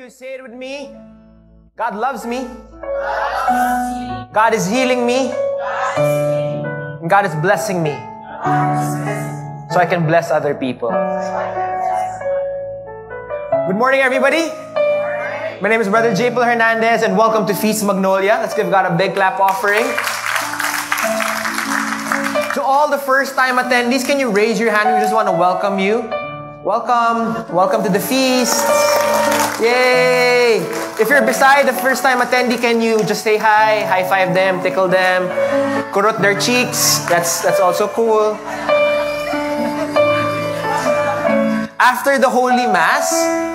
you say it with me? God loves me. God is healing me. And God is blessing me. So I can bless other people. Good morning, everybody. My name is Brother J. Paul Hernandez, and welcome to Feast Magnolia. Let's give God a big clap offering. To all the first-time attendees, can you raise your hand? We just want to welcome you. Welcome. Welcome to the feast. Yay! If you're beside the first-time attendee, can you just say hi, high-five them, tickle them, kurot their cheeks? That's also cool. After the Holy Mass,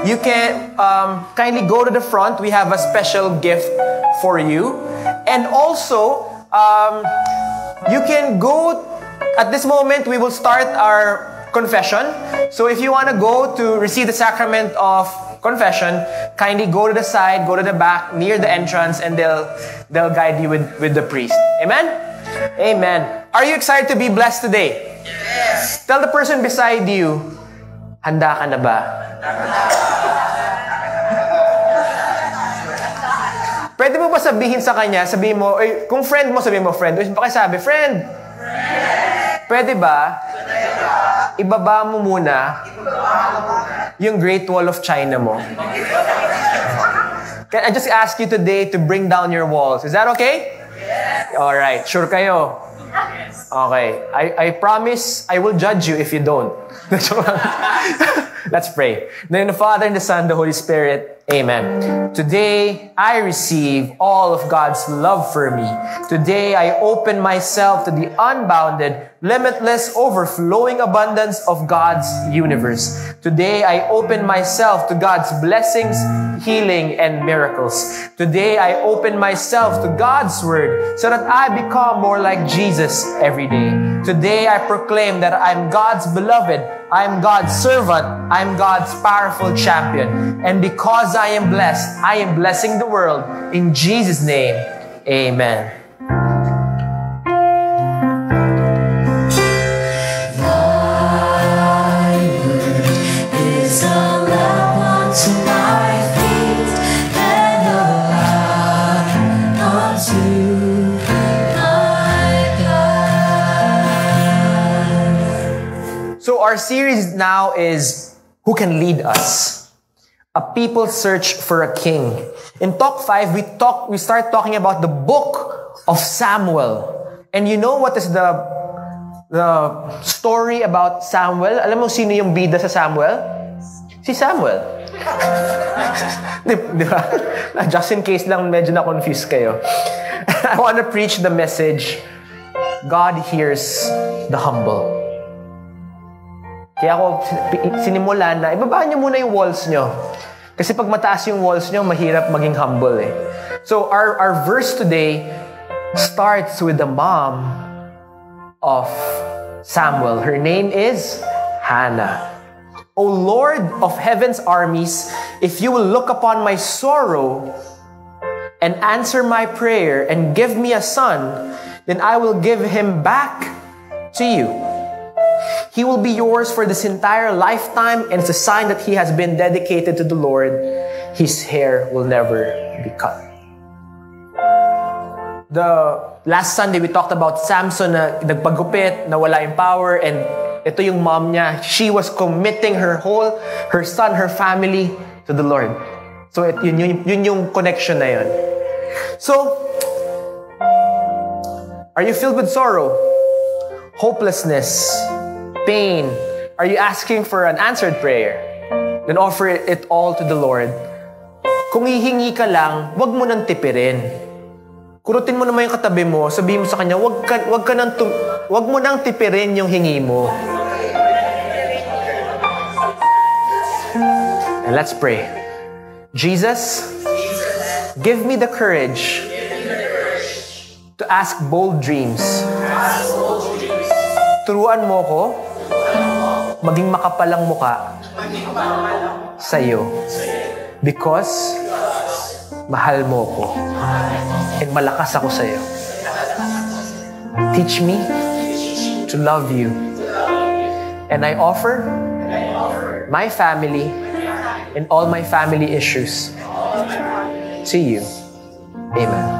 you can kindly go to the front. We have a special gift for you. And also, you can go, at this moment, we will start our confession. So if you want to go to receive the sacrament of confession, kindly go to the side, go to the back, near the entrance, and they'll guide you with the priest. Amen? Amen. Are you excited to be blessed today? Yes. Tell the person beside you, handa ka na ba? Pwede mo ba sabihin sa kanya, sabihin mo, kung friend mo, sabihin mo, friend. Pakisabi, friend. Pwede ba? Ibaba mo muna yung Great Wall of China mo. Can I just ask you today to bring down your walls? Is that okay? Yes. Alright, sure kayo? Okay. I promise I will judge you if you don't. Let's pray. In the name of the Father, and the Son, and the Holy Spirit. Amen. Today, I receive all of God's love for me. Today, I open myself to the unbounded, limitless, overflowing abundance of God's universe. Today, I open myself to God's blessings, healing, and miracles. Today, I open myself to God's Word so that I become more like Jesus every day. Today, I proclaim that I'm God's beloved, I'm God's servant, I'm God's powerful champion. And because I am blessed, I am blessing the world. In Jesus' name, amen. So our series now is Who Can Lead Us? A People Search for a King. In Talk 5, we start talking about the book of Samuel. And you know what is the story about Samuel? Alam mo sino yung bida sa Samuel? Si Samuel. Di ba? Just in case lang medyo na-confuse kayo. I want to preach the message, God hears the humble. Kaya ako sinimulan na, ibaba nyo muna yung walls nyo. Kasi pag mataas yung walls nyo, mahirap maging humble eh. So our verse today starts with the mom of Samuel. Her name is Hannah. O Lord of heaven's armies, if you will look upon my sorrow and answer my prayer and give me a son, then I will give him back to you. He will be yours for this entire lifetime, and it's a sign that he has been dedicated to the Lord. His hair will never be cut. The last Sunday, we talked about Samson na nagpagupit, nawala yung power, and ito yung mom niya. She was committing her son, her family to the Lord. So yun yung connection na yun. So, are you filled with sorrow, hopelessness, pain? Are you asking for an answered prayer? Then offer it all to the Lord. Kung hihingi ka lang, wag mo nang tipirin. Kurutin mo naman yung katabi mo, sabihin mo sa kanya, wag mo nang tipirin yung hingi mo. And let's pray. Jesus, give me the courage to ask bold dreams. Turuan mo ko maging makapalang muka sa'yo. Because mahal mo ko. And malakas ako sa'yo. Teach me to love you. And I offer my family in all my family issues. See you. Amen.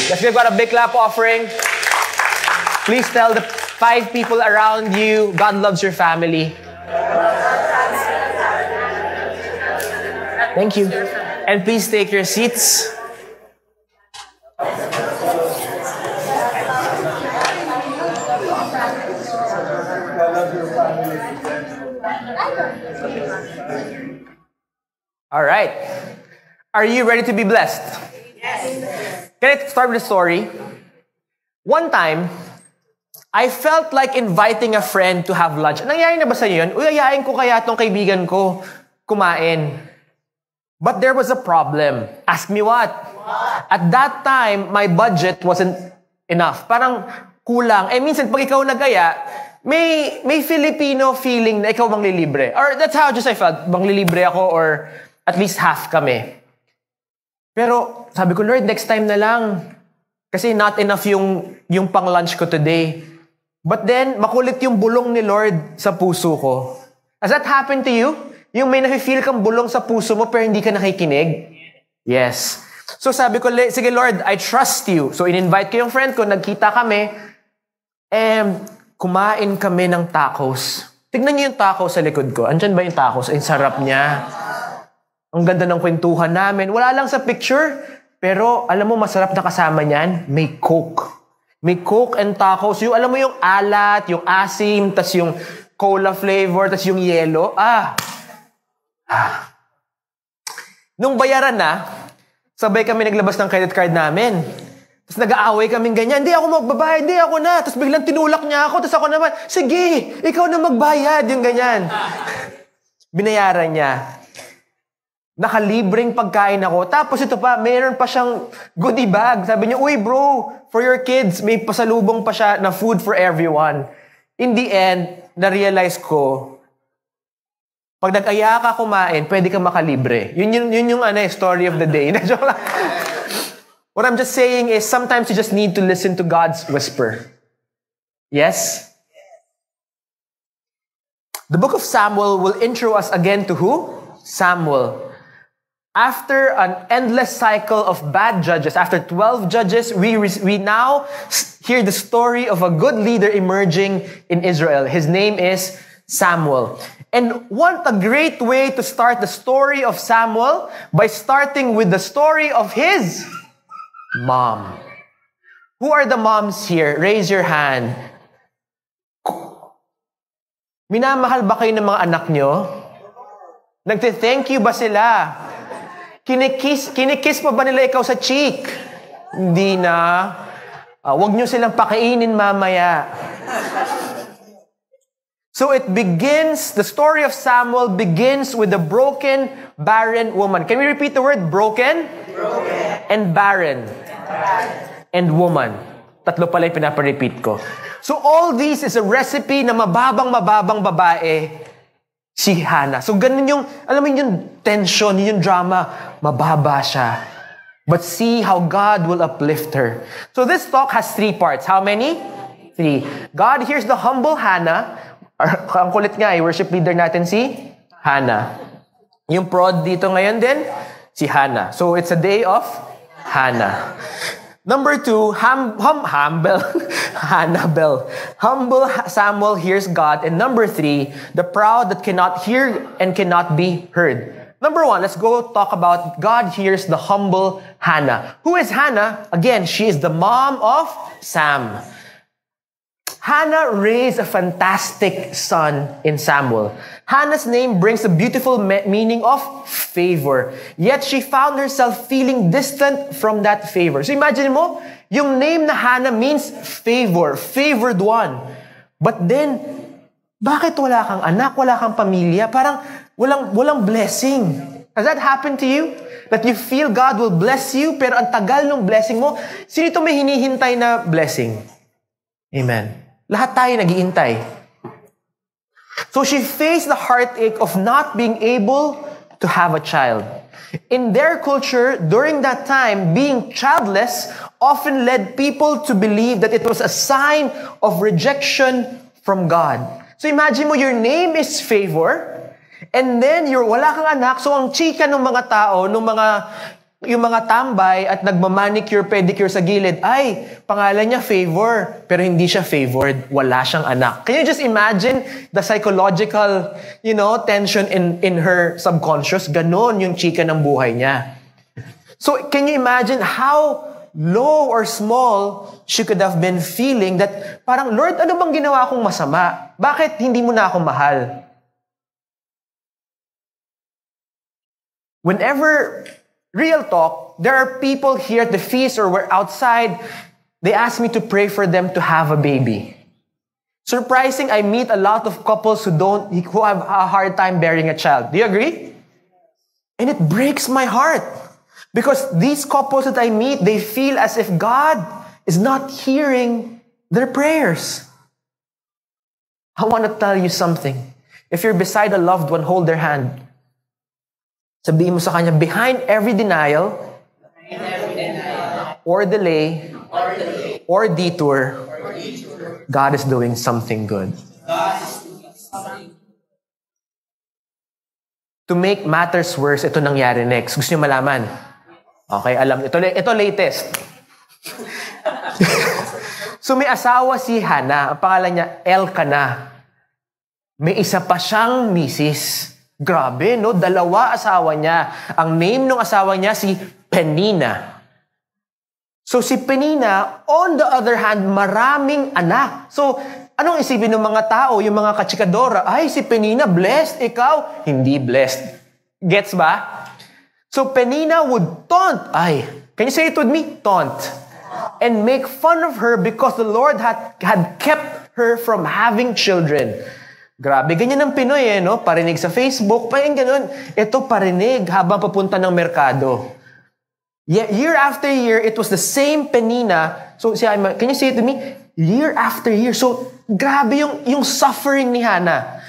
Let's give God a big clap offering. Please tell the 5 people around you, God loves your family. Thank you. And please take your seats. All right. Are you ready to be blessed? Yes. Can I start with a story? One time, I felt like inviting a friend to have lunch. Nangyari na ba sa yun? Uyayain ko kaya tong kaibigan ko kumain. But there was a problem. Ask me what? At that time, my budget wasn't enough. Parang kulang. Minsan pag ikaw nagaya, may Filipino feeling na ikaw manglilibre. Or that's how just I felt. Manglilibre ako or at least half kami. Pero sabi ko, Lord, next time na lang. Kasi not enough yung pang-lunch ko today. But then, makulit yung bulong ni Lord sa puso ko. Has that happened to you? Yung may nafe-feel kang bulong sa puso mo pero hindi ka nakikinig? Yes. So sabi ko, sige Lord, I trust you. So in-invite ko yung friend ko, nagkita kami, and kumain kami ng tacos. Tignan niyo yung tacos sa likod ko. Andyan ba yung tacos? Ang sarap niya. Ang ganda ng kwentuhan namin. Wala lang sa picture, pero alam mo, masarap na kasama niyan, may Coke. May Coke and tacos. Yung, alam mo yung alat, yung asim, tas yung cola flavor, tas yung yelo. Nung bayaran na, sabay kami naglabas ng credit card namin. Tapos nag-aaway kaming ganyan. Hindi ako magbabayad, hindi ako na. Tapos biglang tinulak niya ako. Tapos ako naman, sige, ikaw na magbayad. Yung ganyan. Binayaran niya. Nakalibreng pagkain ako. Tapos ito pa, mayroon pa siyang goodie bag. Sabi niya, uy bro, for your kids, may pasalubong pa siya na food for everyone. In the end, na-realize ko, pag nag-aya ka kumain, pwede ka makalibre. Yun yung story of the day. What I'm just saying is, sometimes you just need to listen to God's whisper. Yes? The book of Samuel will intro us again to who? Samuel. After an endless cycle of bad judges, after 12 judges, we now hear the story of a good leader emerging in Israel. His name is Samuel. And what a great way to start the story of Samuel by starting with the story of his mom. Who are the moms here? Raise your hand. Minamahal ba kayo ng mga anak nyo? Nagte-thank you ba sila? Kinikiss pa ba nila ikaw sa cheek? Hindi na. Huwag nyo silang pakainin mamaya. So it begins, the story of Samuel begins with a broken, barren woman. Can we repeat the word broken? Broken. And barren. And woman. Tatlo pala yung pinaparepeat ko. So all this is a recipe na mababang babae, si Hannah. So ganun yung, alam mo yung tension, yung drama, mababa siya. But see how God will uplift her. So this talk has 3 parts. How many? 3. God hears the humble Hannah. Ang kulit nga, worship leader natin si Hannah. Yung prod dito ngayon din, si Hannah. So it's a day of Hannah. Number 2, humble Samuel hears God. And number 3, the proud that cannot hear and cannot be heard. Number 1, let's go talk about God hears the humble Hannah. Who is Hannah? Again, she is the mom of Sam. Hannah raised a fantastic son in Samuel. Hannah's name brings a beautiful meaning of favor. Yet she found herself feeling distant from that favor. So imagine mo, yung name na Hannah means favor, favored one. But then, bakit wala kang anak, wala kang pamilya? Parang walang blessing. Has that happened to you? That you feel God will bless you, pero ang tagal ng blessing mo, sino ito may hinihintay na blessing? Amen. Lahat tayo nag-iintay. So she faced the heartache of not being able to have a child. In their culture, during that time, being childless often led people to believe that it was a sign of rejection from God. So imagine mo, your name is Favor, and then wala kang anak, so ang chika ng mga tao, yung mga tambay at nagmamanicure, pedicure sa gilid, ay, pangalan niya Favor, pero hindi siya favored, wala siyang anak. Can you just imagine the psychological, tension in her subconscious? Ganon yung chika ng buhay niya. So, can you imagine how low or small she could have been feeling that parang, Lord, ano bang ginawa kong masama? Bakit hindi mo na ako mahal? Whenever, real talk, there are people here at the feast or we're outside, they ask me to pray for them to have a baby. Surprising, I meet a lot of couples who have a hard time bearing a child. Do you agree? And it breaks my heart. Because these couples that I meet, they feel as if God is not hearing their prayers. I want to tell you something. If you're beside a loved one, hold their hand. Sabihin mo sa kanya, behind every denial, or delay, or detour, God is doing something good. To make matters worse, ito nangyari next. Gusto niyo malaman? Okay, alam. Ito latest. So may asawa si Hannah. Ang pangalan niya, Elkanah. May isa pa siyang misis. Grabe, no? 2 asawa niya. Ang name ng asawa niya si Penina. So si Penina, on the other hand, maraming anak. So, anong isipin ng mga tao, yung mga kachikadora? Ay, si Penina, blessed. Ikaw, hindi blessed. Gets ba? So Penina would taunt. Ay, can you say it with me? Taunt. And make fun of her because the Lord had kept her from having children. Grabe, ganyan ang Pinoy no? Parinig sa Facebook, parang ganun. Ito parinig habang papunta ng merkado. Year after year, it was the same Penina. So, can you say it to me? Year after year. So, grabe yung suffering ni Hannah.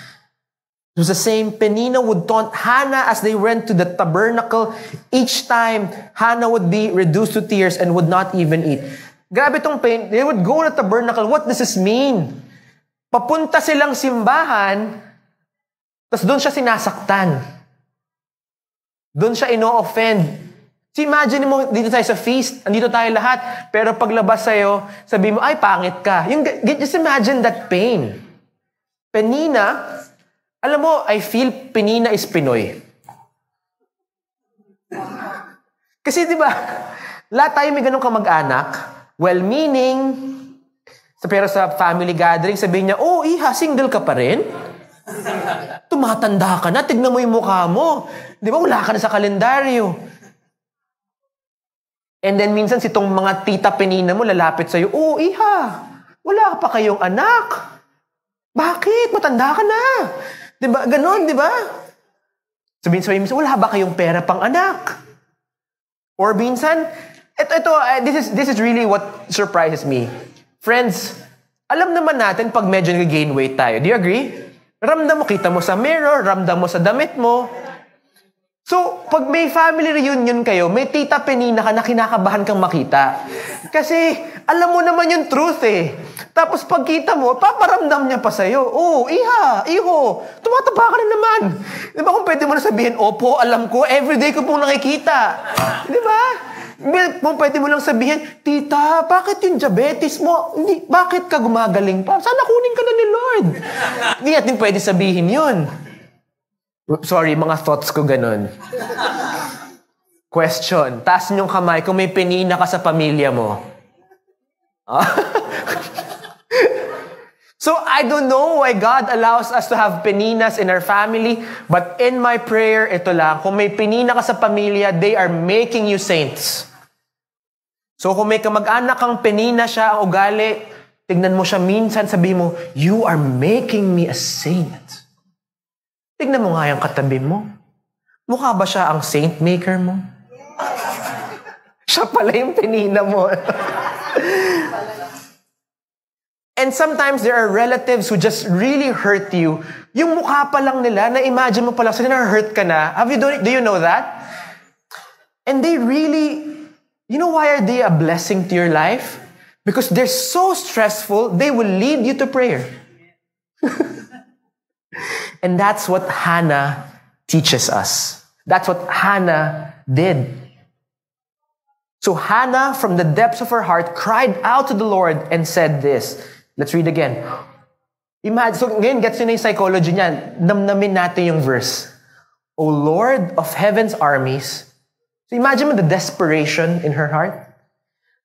It was the same. Penina would taunt Hannah as they went to the tabernacle. Each time, Hannah would be reduced to tears and would not even eat. Grabe tong pain. They would go to the tabernacle. What does this mean? Papunta silang simbahan, tapos doon siya sinasaktan. Doon siya ino-offend. So imagine mo, dito tayo sa feast, andito tayo lahat, pero paglabas sa'yo, sabi mo, ay, pangit ka. Just imagine that pain. Penina, alam mo, I feel Penina is Pinoy. Kasi di ba, lahat tayo may ganun kamag-anak, well-meaning, pero sa family gathering, sabihin niya, oh, iha, single ka pa rin? Tumatanda ka na, tignan mo yung mukha mo. Di ba, wala ka na sa kalendaryo. And then minsan, sitong mga tita Penina mo, lalapit sa'yo, oh, iha, wala pa kayong anak. Bakit? Matanda ka na. Di ba? Ganon, di ba? Sabihin, wala ba kayong pera pang anak? Or minsan, this is really what surprises me. Friends, alam naman natin pag medyo nag-gain weight tayo. Do you agree? Ramdam mo, kita mo sa mirror, ramdam mo sa damit mo. So, pag may family reunion kayo, may tita Penina ka na kinakabahan kang makita. Kasi, alam mo naman yung truth eh. Tapos pagkita mo, paparamdam niya pa sa'yo, oh, iha, iho, tumataba ka na naman. Di ba kung pwede mo na sabihin, opo, alam ko, everyday ko pong nakikita. Di ba? Kung pwede mo lang sabihin, tita, bakit yung diabetes mo? Hindi, bakit ka gumagaling pa? Sana kunin ka na ni Lord. Hindi natin pwede sabihin yun. Sorry, mga thoughts ko ganun. Question, taas niyong kamay kung may Penina ka sa pamilya mo. So, I don't know why God allows us to have Peninas in our family, but in my prayer, ito lang, kung may Penina ka sa pamilya, they are making you saints. So kung may kamag-anak kang Penina siya, ang ugali, tignan mo siya minsan, sabi mo, you are making me a saint. Tignan mo nga yung katabi mo. Mukha ba siya ang saint maker mo? Siya pala yung Penina mo. And sometimes there are relatives who just really hurt you. Yung mukha pa lang nila, na-imagine mo pa lang, sila na-hurt ka na. Do you know that? And they really, you know why are they a blessing to your life? Because they're so stressful, they will lead you to prayer. And that's what Hannah teaches us. That's what Hannah did. So Hannah, from the depths of her heart, cried out to the Lord and said this. Let's read again. Imagine, so ngayon, gets yun na yung psychology niyan. Namnamin natin yung verse. O Lord of heaven's armies. So imagine mo the desperation in her heart.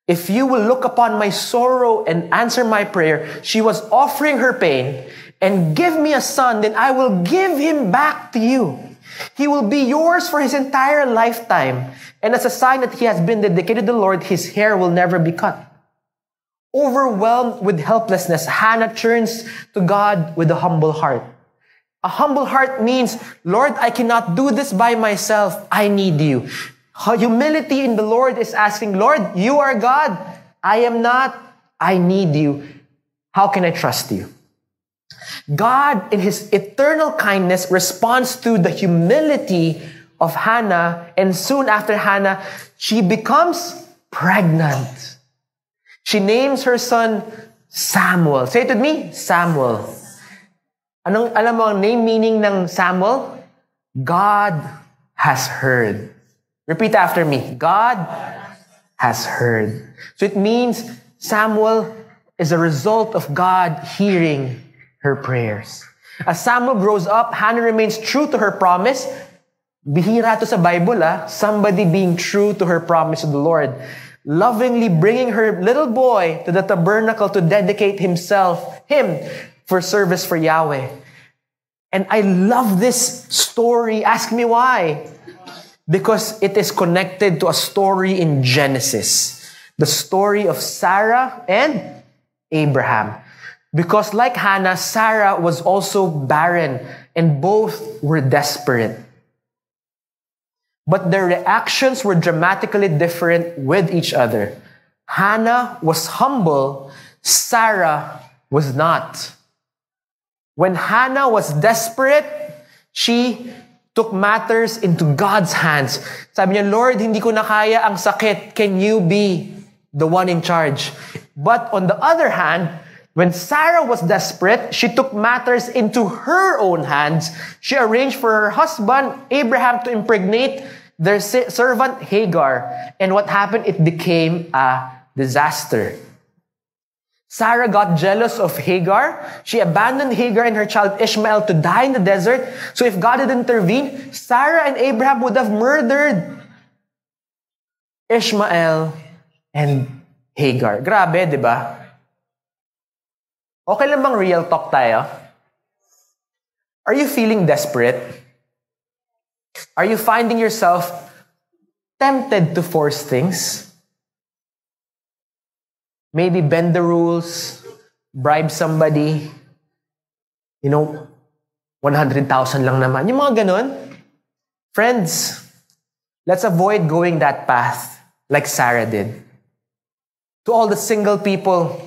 If you will look upon my sorrow and answer my prayer, she was offering her pain, and give me a son, then I will give him back to you. He will be yours for his entire lifetime. And as a sign that he has been dedicated to the Lord, his hair will never be cut. Overwhelmed with helplessness, Hannah turns to God with a humble heart. A humble heart means, Lord, I cannot do this by myself. I need you. Humility in the Lord is asking, Lord, you are God. I am not. I need you. How can I trust you? God, in his eternal kindness, responds to the humility of Hannah, and soon after Hannah, she becomes pregnant. She names her son Samuel. Say it with me, Samuel. Alam mo ang name meaning ng Samuel? God has heard. Repeat after me. God has heard. So it means Samuel is a result of God hearing her prayers. As Samuel grows up, Hannah remains true to her promise. Bihira to sa Bible, somebody being true to her promise to the Lord. Lovingly bringing her little boy to the tabernacle to dedicate him for service for Yahweh. And I love this story. Ask me why. Because it is connected to a story in Genesis. The story of Sarah and Abraham. Because like Hannah, Sarah was also barren and both were desperate. But their reactions were dramatically different with each other. Hannah was humble, Sarah was not. When Hannah was desperate, she took matters into God's hands. Sabi niya, Lord, hindi ko na kaya ang sakit. Can you be the one in charge? But on the other hand, when Sarah was desperate, she took matters into her own hands. She arranged for her husband, Abraham, to impregnate their servant Hagar. And what happened? It became a disaster. Sarah got jealous of Hagar. She abandoned Hagar and her child Ishmael to die in the desert. So if God had intervened, Sarah and Abraham would have murdered Ishmael and Hagar. Grabe, di ba? Okay lang bang real talk tayo? Are you feeling desperate? Are you finding yourself tempted to force things? Maybe bend the rules, bribe somebody, 100,000 lang naman. Yung mga ganun. Friends, let's avoid going that path like Sarah did. To all the single people,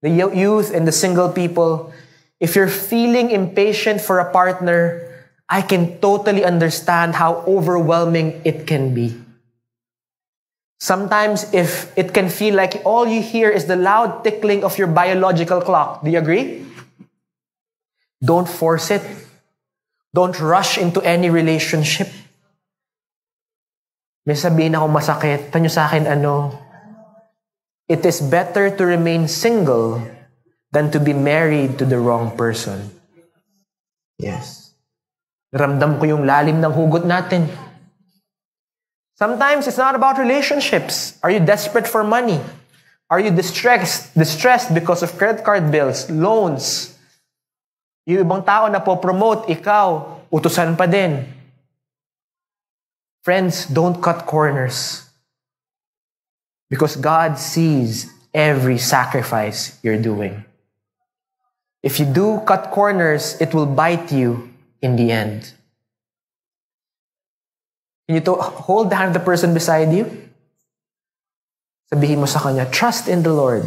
the youth and the single people, if you're feeling impatient for a partner, I can totally understand how overwhelming it can be. Sometimes if it can feel like all you hear is the loud tickling of your biological clock. Do you agree? Don't force it. Don't rush into any relationship. May sabihin ako masakit. Tanyo sa akin, it is better to remain single than to be married to the wrong person. Yes. Ramdam ko yung lalim ng hugot natin. Sometimes it's not about relationships. Are you desperate for money? Are you distressed because of credit card bills, loans? Yung ibang tao na po-promote, ikaw, utusan pa din. Friends, don't cut corners. Because God sees every sacrifice you're doing. If you do cut corners, it will bite you in the end. Can you hold the hand of the person beside you? Sabihin mo sa kanya, trust in the Lord.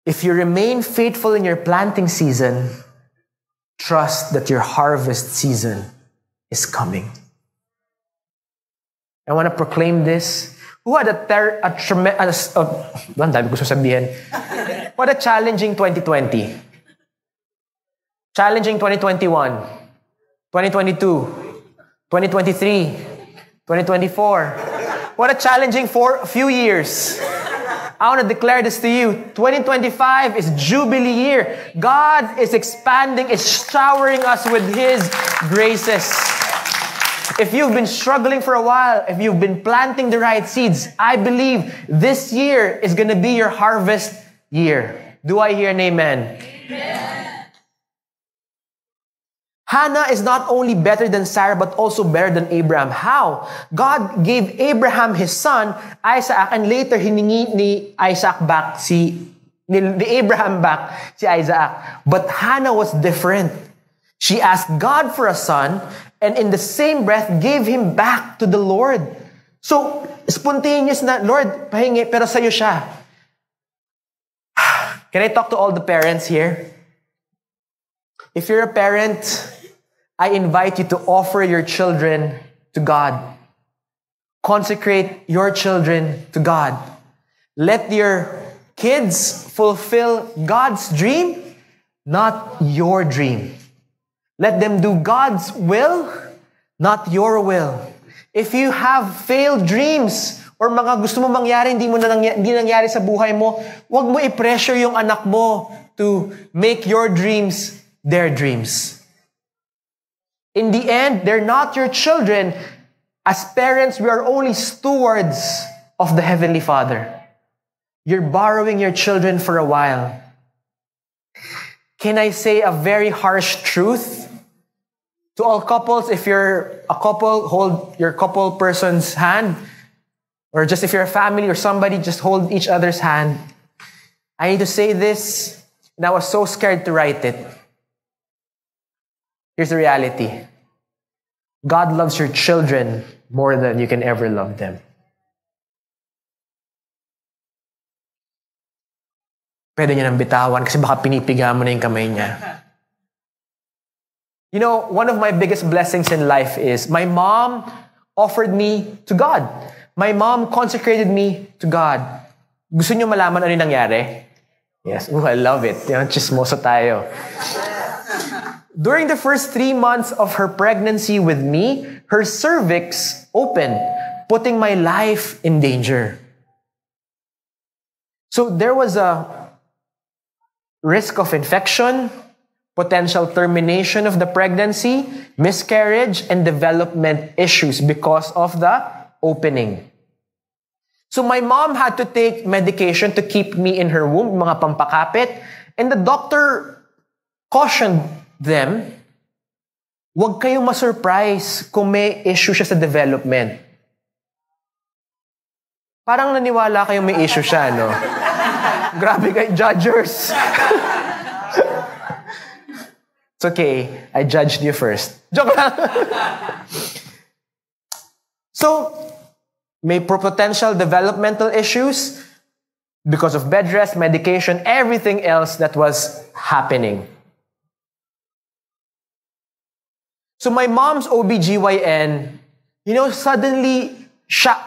If you remain faithful in your planting season, trust that your harvest season is coming. I want to proclaim this. Who had a tremendous, dami ko sasabihin. What a challenging 2020. Challenging 2021, 2022, 2023, 2024. What a challenging few years. I want to declare this to you. 2025 is Jubilee year. God is expanding, is showering us with His graces. If you've been struggling for a while, if you've been planting the right seeds, I believe this year is going to be your harvest year. Do I hear an amen? Amen. Hannah is not only better than Sarah, but also better than Abraham. How? God gave Abraham his son, Isaac, and later hiningi ni Abraham back si Isaac. But Hannah was different. She asked God for a son, and in the same breath, gave him back to the Lord. So, spontaneous na, Lord, pahingi, pero sa'yo siya. Can I talk to all the parents here? If you're a parent, I invite you to offer your children to God. Consecrate your children to God. Let your kids fulfill God's dream, not your dream. Let them do God's will, not your will. If you have failed dreams or mga gusto mo mangyari, hindi nangyari sa buhay mo, huwag mo i-pressure yung anak mo to make your dreams their dreams. In the end, they're not your children. As parents, we are only stewards of the Heavenly Father. You're borrowing your children for a while. Can I say a very harsh truth? To all couples, if you're a couple, hold your couple person's hand. Or just if you're a family or somebody, just hold each other's hand. I need to say this, and I was so scared to write it. Here's the reality. God loves your children more than you can ever love them. Pwede niya nang bitawan kasi baka pinipiga mo na yung kamay niya. You know, one of my biggest blessings in life is my mom offered me to God. My mom consecrated me to God. Gusto niyo malaman ano yung nangyari? Yes. I love it. Chismoso tayo. During the first 3 months of her pregnancy with me, her cervix opened, putting my life in danger. So there was a risk of infection, potential termination of the pregnancy, miscarriage, and development issues because of the opening. So my mom had to take medication to keep me in her womb, mga pampakapit, and the doctor cautioned them, huwag kayong ma-surprise kung may issue siya sa development. Parang naniwala kayong may issue siya, no? Grabe kayo, judgers. It's okay. I judged you first. Joke lang. So, may potential developmental issues because of bed rest, medication, everything else that was happening. So my mom's OBGYN, suddenly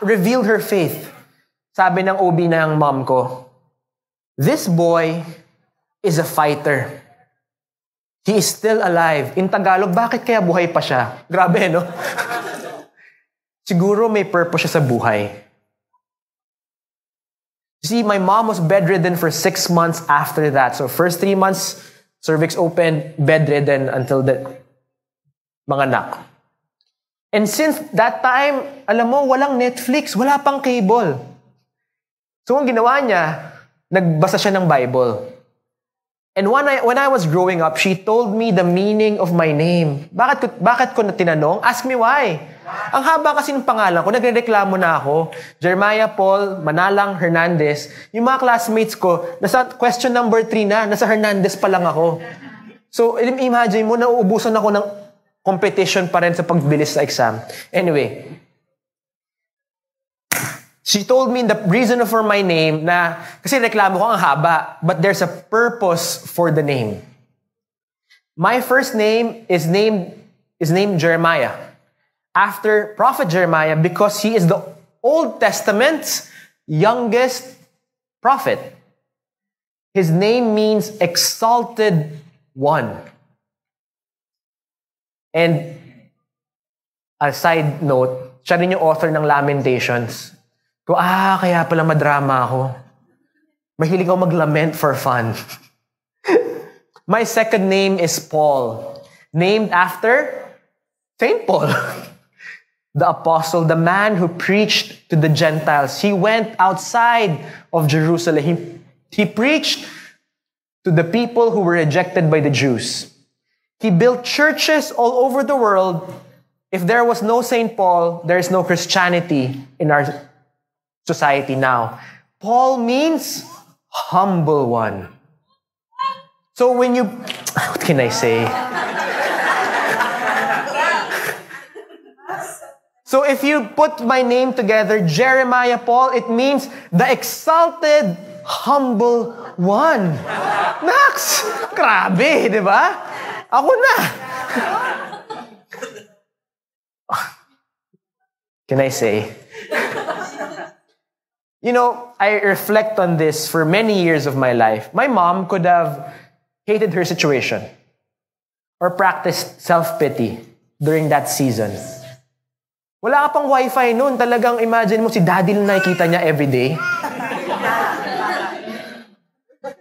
revealed her faith. Sabi ng OB ng mom ko, this boy is a fighter. He is still alive. In Tagalog, bakit kaya buhay pa siya? Grabe, no? Siguro may purpose siya sa buhay. See, my mom was bedridden for 6 months after that. So first 3 months, cervix open, bedridden until the mga anak. And since that time, alam mo, walang Netflix, wala pang cable. So ang ginawa niya, nagbasa siya ng Bible. And when I was growing up, she told me the meaning of my name. Bakit ko na tinanong? Ask me why. Ang haba kasi ng pangalan ko, nagrereklamo na ako. Jeremiah Paul Manalang Hernandez. Yung mga classmates ko, nasa question number 3 na, nasa Hernandez pa lang ako. So imagine mo, nauubusan ako ng competition pa rin sa pagbilis sa exam. Anyway, She told me the reason for my name na, kasi reklamo ko ang haba, but there's a purpose for the name. My first name is named Jeremiah, after Prophet Jeremiah, because he is the Old Testament's youngest prophet. His name means exalted one. And a side note, siya rin yung author ng Lamentations. Kaya pala madrama ako. Mahilig ako maglament for fun. My second name is Paul, named after Saint Paul, the apostle, the man who preached to the Gentiles. He went outside of Jerusalem. He preached to the people who were rejected by the Jews. He built churches all over the world. If there was no Saint Paul, there is no Christianity in our society now. Paul means humble one. So when you, what can I say? So if you put my name together, Jeremiah Paul, it means the exalted, humble one. Nax! Grabe, di ba? Ako na. Can I say? You know, I reflect on this for many years of my life. My mom could have hated her situation or practiced self-pity during that season. Wala ka pang wifi noon. Talagang imagine mo si daddy na nakikita niya everyday.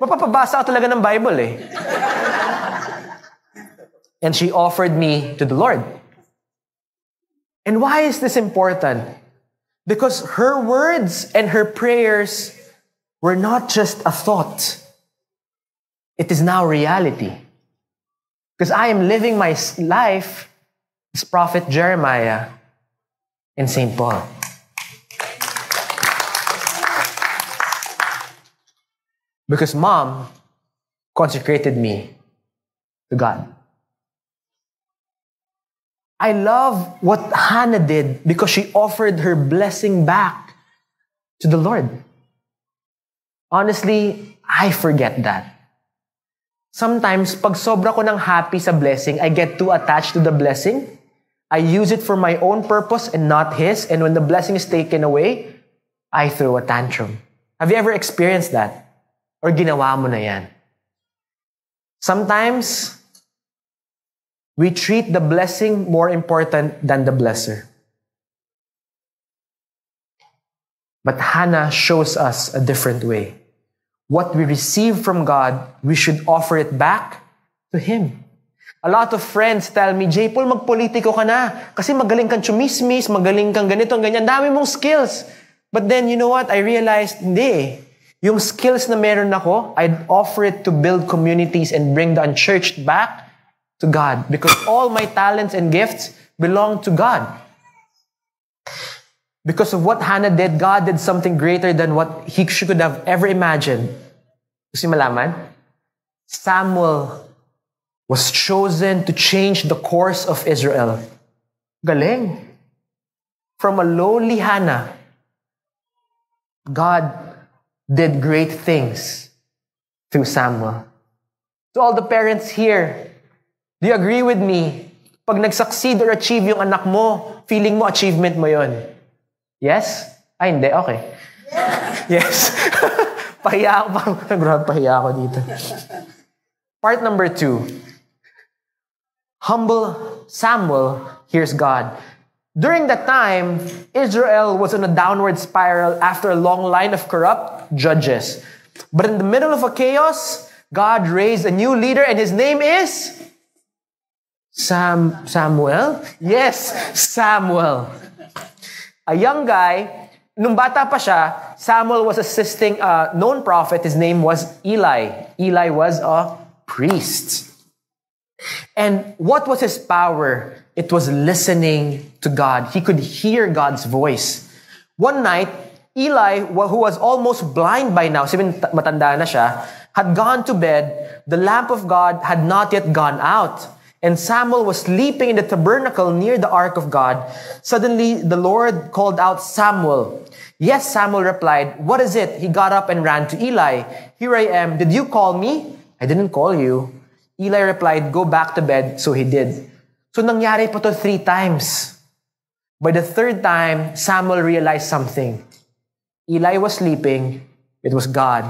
Mapapabasa ka talaga ng Bible eh. And she offered me to the Lord. And why is this important? Because her words and her prayers were not just a thought. It is now reality. Because I am living my life as Prophet Jeremiah and Saint Paul. Because Mom consecrated me to God. I love what Hannah did because she offered her blessing back to the Lord. Honestly, I forget that. Sometimes, pag sobra ko ng happy sa blessing, I get too attached to the blessing. I use it for my own purpose and not His. And when the blessing is taken away, I throw a tantrum. Have you ever experienced that? Or ginawa mo na yan? Sometimes, we treat the blessing more important than the blesser. But Hannah shows us a different way. What we receive from God, we should offer it back to Him. A lot of friends tell me, J. Paul, magpolitiko ka na. Kasi magaling kang chumismis, magaling kang ganito, ganyan. Dami mong skills. But then, you know what? I realized, hindi. Yung skills na meron ako, I'd offer it to build communities and bring the unchurched back to God. Because all my talents and gifts belong to God. Because of what Hannah did, God did something greater than what she could have ever imagined. Gusto niyo malaman? Samuel was chosen to change the course of Israel. Galing. From a lowly Hannah, God did great things through Samuel. To all the parents here, do you agree with me? Pag nag-succeed or achieve yung anak mo, feeling mo achievement mo yon? Yes? Ay, hindi. Okay. Yes. Pahiya ako. Grabe, pahiya ako dito. Part number 2. Humble Samuel hears God. During that time, Israel was on a downward spiral after a long line of corrupt judges. But in the middle of a chaos, God raised a new leader and his name is Samuel? Yes, Samuel. A young guy, nung bata pa siya, Samuel was assisting a known prophet. His name was Eli. Eli was a priest. And what was his power? It was listening to God. He could hear God's voice. One night, Eli, who was almost blind by now, matanda na siya, had gone to bed. The lamp of God had not yet gone out. and Samuel was sleeping in the tabernacle near the ark of God. Suddenly, the Lord called out, Samuel. Yes, Samuel replied. What is it? He got up and ran to Eli. Here I am. Did you call me? I didn't call you. Eli replied, go back to bed. So he did. So nangyari pa to 3 times. By the 3rd time, Samuel realized something. Eli was sleeping. It was God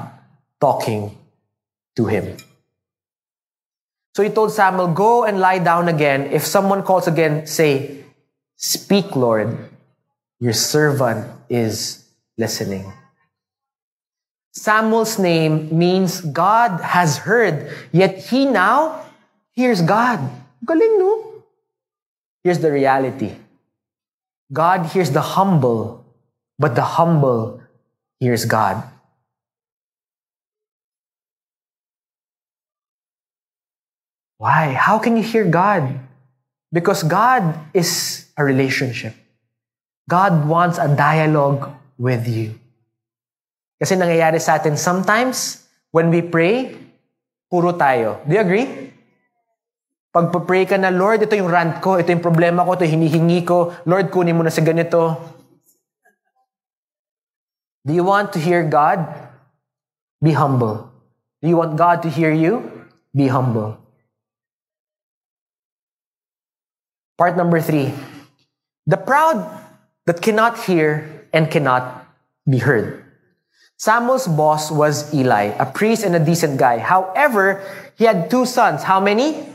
talking to him. So he told Samuel, go and lie down again. If someone calls again, say, speak, Lord. Your servant is listening. Samuel's name means God has heard, yet he now hears God. Galing, no? Here's the reality. God hears the humble, but the humble hears God. Why? How can you hear God? Because God is a relationship. God wants a dialogue with you. Kasi nangyayari sa atin sometimes, when we pray, puro tayo. Do you agree? Pag pray ka na, Lord, ito yung rant ko, ito yung problema ko, ito yung hinihingi ko, Lord, kunin mo na sa ganito. Do you want to hear God? Be humble. Do you want God to hear you? Be humble. Part number 3. The proud that cannot hear and cannot be heard. Samuel's boss was Eli, a priest and a decent guy. However, he had 2 sons. How many?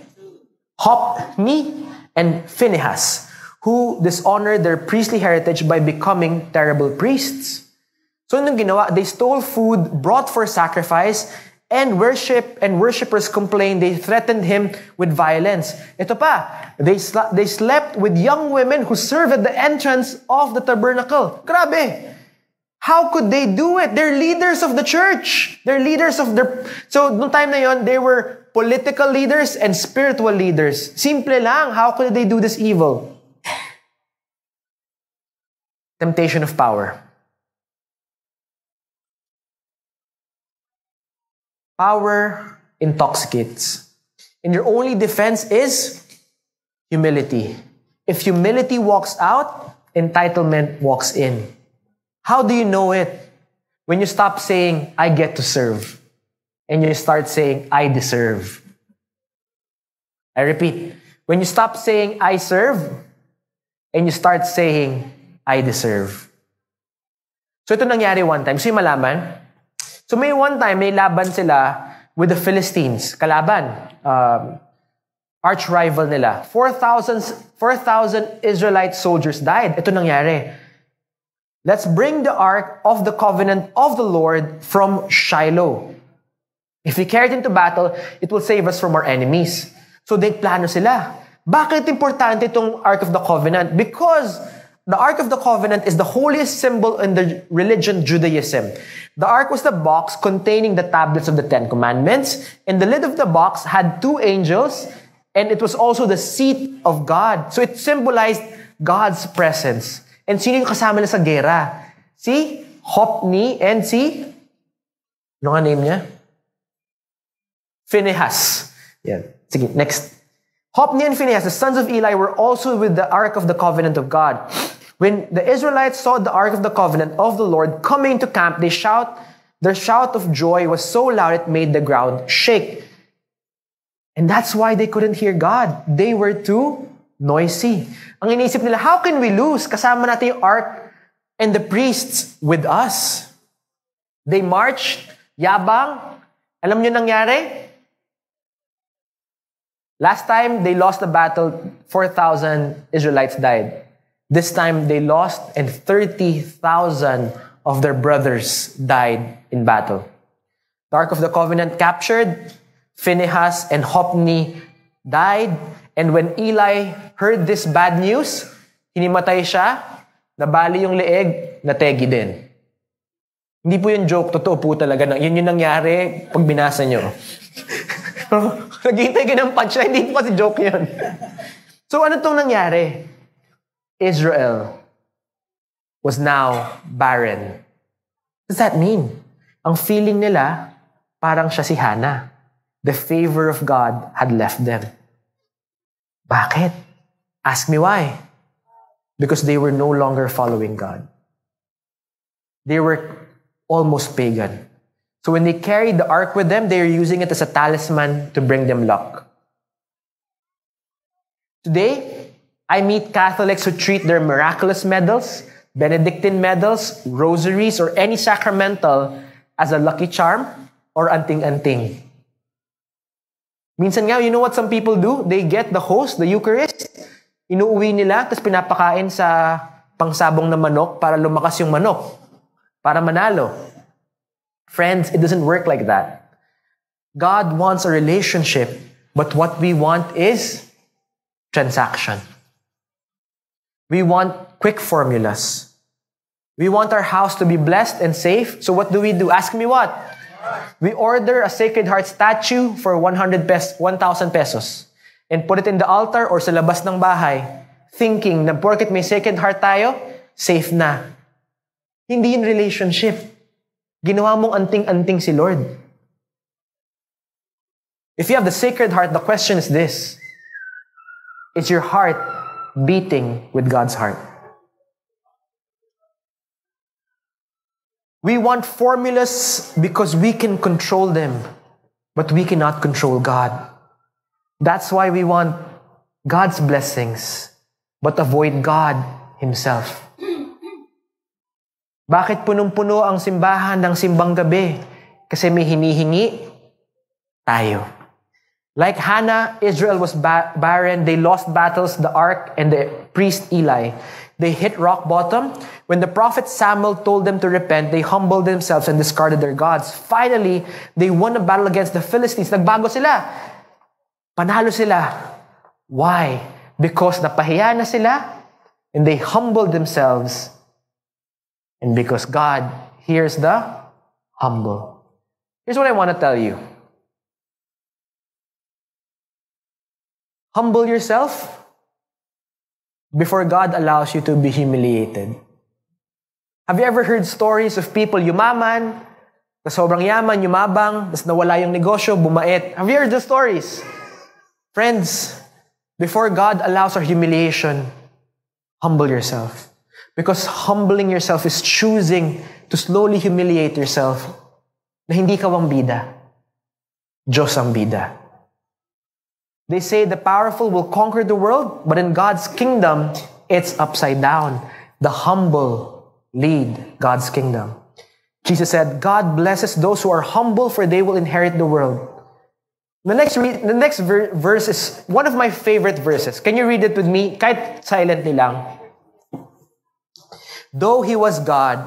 Hophni and Phinehas, who dishonored their priestly heritage by becoming terrible priests. So anong ginawa? They stole food brought for sacrifice, and worshippers complained. They threatened him with violence. Ito pa, they slept with young women who served at the entrance of the tabernacle. Grabe! How could they do it? They're leaders of the church. They're leaders of their... So, noong time na yon, they were political leaders and spiritual leaders. Simple lang. How could they do this evil? Temptation of power. Power intoxicates. And your only defense is humility. If humility walks out, entitlement walks in. How do you know it? When you stop saying, I get to serve, and you start saying, I deserve. I repeat, when you stop saying, I serve, and you start saying, I deserve. So ito nangyari one time. So yung malaman, so may one time, may laban sila with the Philistines. Kalaban. Arch rival nila. 4,000 Israelite soldiers died. Ito nangyari. Let's bring the ark of the covenant of the Lord from Shiloh. If we carry it into battle, it will save us from our enemies. So plano sila. Bakit importante itong ark of the covenant? Because the Ark of the Covenant is the holiest symbol in the religion Judaism. The Ark was the box containing the tablets of the 10 Commandments, and the lid of the box had 2 angels, and it was also the seat of God. So it symbolized God's presence. And sino yung kasama nila sa gera? Si Hophni and si... Ano nga name niya? Phinehas. Yan. Sige, next. Hophni and Phinehas, the sons of Eli, were also with the Ark of the Covenant of God. When the Israelites saw the Ark of the Covenant of the Lord coming to camp, their shout of joy was so loud it made the ground shake. And that's why they couldn't hear God. They were too noisy. Ang iniisip nila, how can we lose? Kasama natin yung Ark and the priests with us. They marched, yabang. Alam niyo nangyari? Last time they lost the battle, 4,000 Israelites died. This time they lost and 30,000 of their brothers died in battle. The Ark of the Covenant captured, Phinehas and Hophni died, and when Eli heard this bad news, hinimatay siya, nabali yung leeg, nategi din. Hindi po yung joke, totoo po talaga. Yun yung nangyari pag binasa nyo. Naghihintay ka ng punchline, hindi po kasi joke yun. So ano tong nangyari? Israel was now barren. What does that mean? Ang feeling nila, parang siya si Hannah. The favor of God had left them. Bakit? Ask me why. Because they were no longer following God. They were almost pagan. So when they carried the ark with them, they were using it as a talisman to bring them luck. Today, I meet Catholics who treat their miraculous medals, Benedictine medals, rosaries, or any sacramental as a lucky charm or anting-anting. Minsan nga, you know what some people do? They get the host, the Eucharist, inuuwi nila, tapos pinapakain sa pangsabong na manok para lumakas yung manok, para manalo. Friends, it doesn't work like that. God wants a relationship, but what we want is transaction. We want quick formulas. We want our house to be blessed and safe. So what do? Ask me what? We order a Sacred Heart statue for 1,000 pesos and put it in the altar or sa labas ng bahay, thinking na porket may Sacred Heart tayo, safe na. Hindi yun relationship. Ginawa mong anting-anting si Lord. If you have the Sacred Heart, the question is this: is your heart beating with God's heart? We want formulas because we can control them, but we cannot control God. That's why we want God's blessings, but avoid God Himself. Bakit punong-puno ang simbahan ng simbang gabi? Kasi may hinihingi tayo. Like Hannah, Israel was barren. They lost battles, the ark and the priest Eli. They hit rock bottom. When the prophet Samuel told them to repent, they humbled themselves and discarded their gods. Finally, they won a battle against the Philistines. Nagbago sila. Panalo sila. Why? Because napahiya na sila and they humbled themselves. And because God hears the humble. Here's what I want to tell you. Humble yourself before God allows you to be humiliated. Have you ever heard stories of people yumaman, na sobrang yaman, yumabang, tapos nawala yung negosyo, bumait? Have you heard the stories? Friends, before God allows our humiliation, humble yourself. Because humbling yourself is choosing to slowly humiliate yourself na hindi ka ang bida. Diyos ang bida. They say the powerful will conquer the world, but in God's kingdom, it's upside down. The humble lead God's kingdom. Jesus said, God blesses those who are humble, for they will inherit the world. The next verse is one of my favorite verses. Can you read it with me? Kahit silently lang. Though He was God,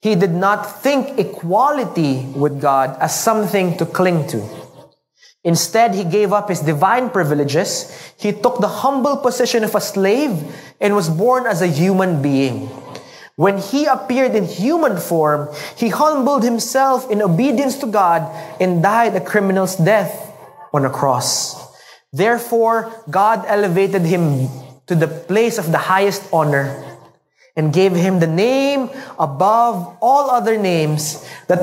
He did not think equality with God as something to cling to. Instead, He gave up His divine privileges. He took the humble position of a slave and was born as a human being. When He appeared in human form, He humbled Himself in obedience to God and died a criminal's death on a cross. Therefore, God elevated Him to the place of the highest honor and gave Him the name above all other names, that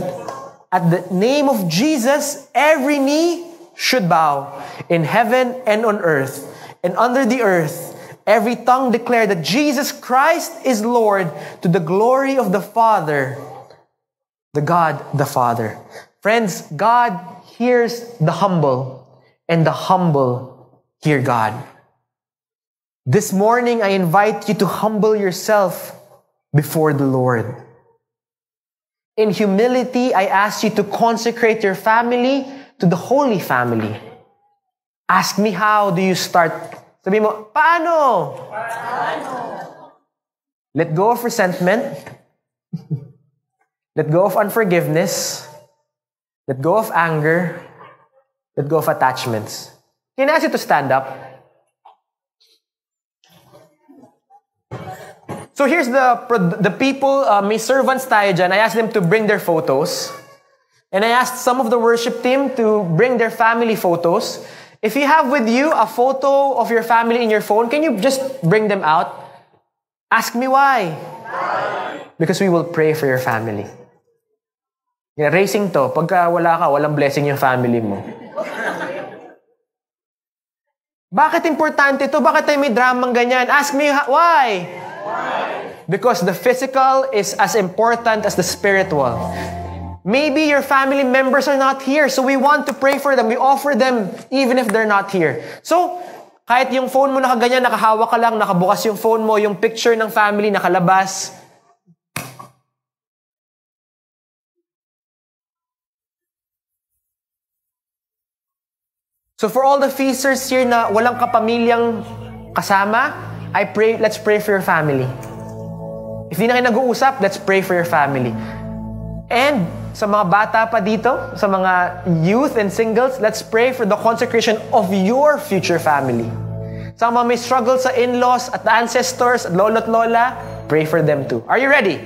at the name of Jesus, every knee should bow in heaven and on earth and under the earth. Every tongue declare that Jesus Christ is Lord, to the glory of the Father, the God the Father. Friends, God hears the humble, and the humble hear God. This morning, I invite you to humble yourself before the Lord. In humility, I ask you to consecrate your family to the Holy Family. Ask me, how do you start? Sabi mo, paano? Let go of resentment. Let go of unforgiveness. Let go of anger. Let go of attachments. Can I ask you to stand up? So here's the people, may servants tayo dyan. I asked them to bring their photos. And I asked some of the worship team to bring their family photos. If you have with you a photo of your family in your phone, can you just bring them out? Ask me why. Because we will pray for your family. Racing to, pagka wala ka, walang blessing yung family mo. Bakit importante ito? Bakit tayo may dramang ganyan? Ask me, why? Because the physical is as important as the spiritual. Maybe your family members are not here, so we want to pray for them. We offer them even if they're not here. So, kahit yung phone mo nakaganyan, nakahawak ka lang, nakabukas yung phone mo, yung picture ng family nakalabas. So for all the feasters here na walang kapamilyang kasama, let's pray for your family. If di na kayo nag-uusap, let's pray for your family. And sa mga bata pa dito, sa mga youth and singles, let's pray for the consecration of your future family. Sa mga may struggle sa in-laws at ancestors, at lolo at lola, pray for them too. Are you ready?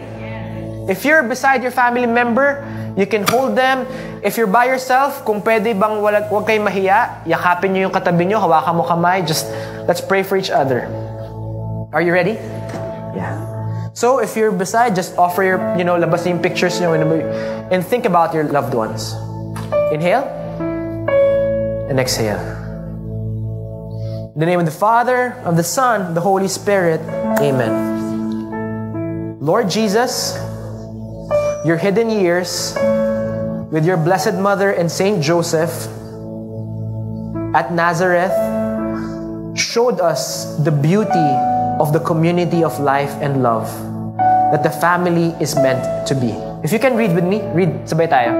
If you're beside your family member, you can hold them. If you're by yourself, kung pwede bang huwag kayong mahiya, yakapin nyo yung katabi nyo, hawakan mo kamay, just let's pray for each other. Are you ready? Yeah. So if you're beside, just offer your, labas yung pictures nyo and think about your loved ones. Inhale and exhale. In the name of the Father, of the Son, the Holy Spirit, Amen. Lord Jesus, your hidden years with your Blessed Mother and Saint Joseph at Nazareth showed us the beauty of the community of life and love that the family is meant to be. If you can read with me, read sabay tayo.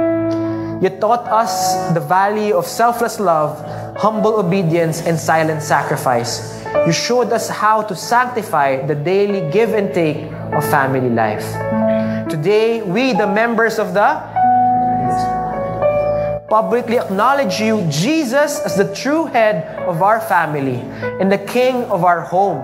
You taught us the value of selfless love, humble obedience, and silent sacrifice. You showed us how to sanctify the daily give and take of family life. Today, we, the members of the publicly acknowledge you, Jesus, as the true head of our family and the king of our home.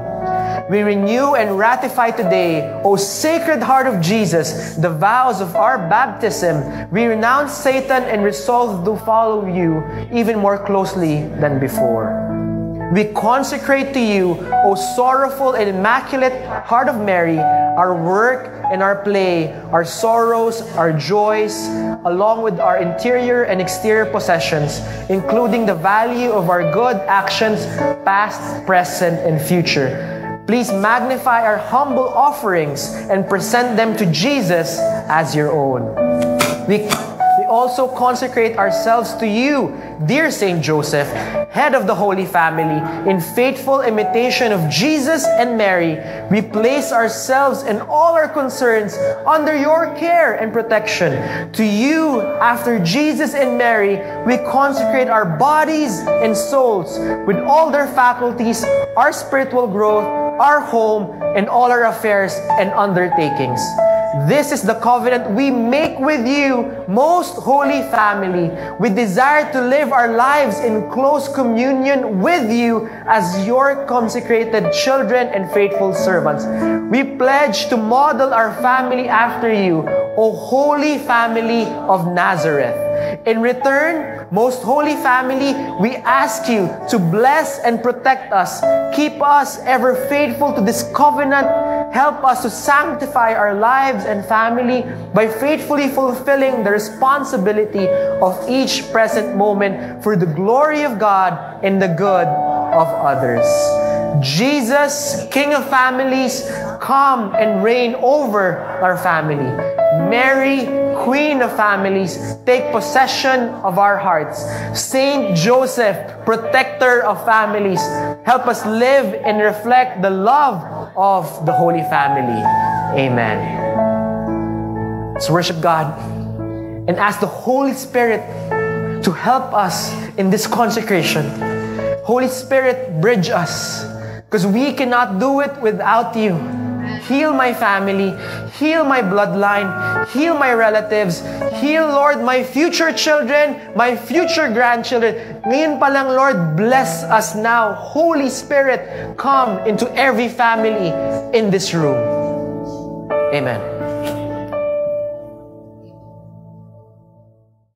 We renew and ratify today, O Sacred Heart of Jesus, the vows of our baptism. We renounce Satan and resolve to follow you even more closely than before. We consecrate to you, O sorrowful and immaculate Heart of Mary, our work and our play, our sorrows, our joys, along with our interior and exterior possessions, including the value of our good actions, past, present, and future. Please magnify our humble offerings and present them to Jesus as your own. We also consecrate ourselves to you, dear Saint Joseph, head of the Holy Family. In faithful imitation of Jesus and Mary, we place ourselves and all our concerns under your care and protection. To you, after Jesus and Mary, we consecrate our bodies and souls with all their faculties, our spiritual growth, our home, and all our affairs and undertakings. This is the covenant we make with you, most holy family. We desire to live our lives in close communion with you as your consecrated children and faithful servants. We pledge to model our family after you, O holy family of Nazareth. In return, most holy family, we ask you to bless and protect us. Keep us ever faithful to this covenant. Help us to sanctify our lives and family by faithfully fulfilling the responsibility of each present moment for the glory of God and the good of others. Jesus, King of families, come and reign over our family. Mary, Queen of families, take possession of our hearts. Saint Joseph, protector of families, help us live and reflect the love of the Holy Family. Amen. Let's worship God and ask the Holy Spirit to help us in this consecration. Holy Spirit, bridge us, because we cannot do it without you. Heal my family, heal my bloodline, heal my relatives, heal, Lord, my future children, my future grandchildren. Ngayon pa lang, Lord, bless us now. Holy Spirit, come into every family in this room. Amen.